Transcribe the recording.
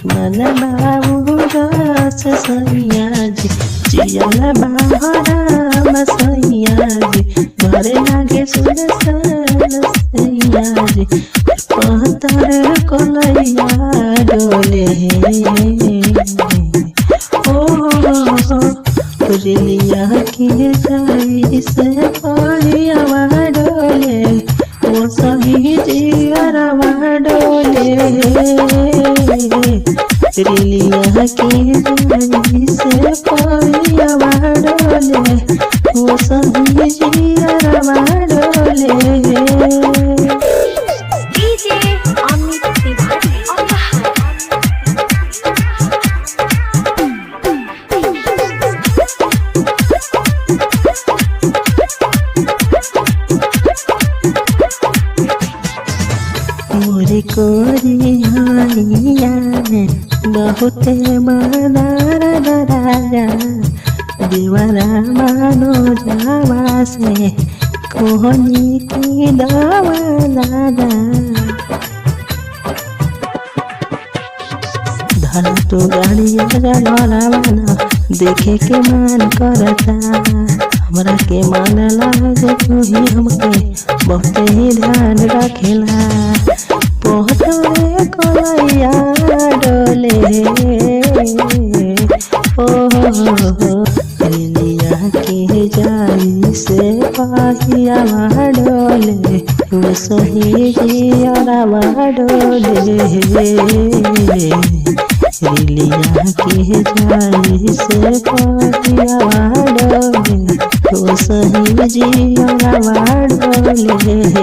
मन बाबू रस सैया जी जियल बाहरा सैया जी घरे लागे सुनसान सैया जी पहतर कोलैया डोले रेलिया की जाई से पहिया डोले वो सही जियरवा डोले रेलिया की जाई से पहिया डोले वो सही जियरवा डोले। मोरे कोरिया में बहुत मदार दराजा दीवारा मानो जावा से कोहनी की दावा दादा धरा तो गाड़िया डरावाना देखे के मन करता हमरा के मन लागे तू ही हमके बहुत ही ध्यान रखेला पोहतरे कोलैया डोले रेलिया के जाई से पहिया डोले वो सही जियरवा डोले रेलिया के जाई से पहिया डोले वो सही जियरवा डोले।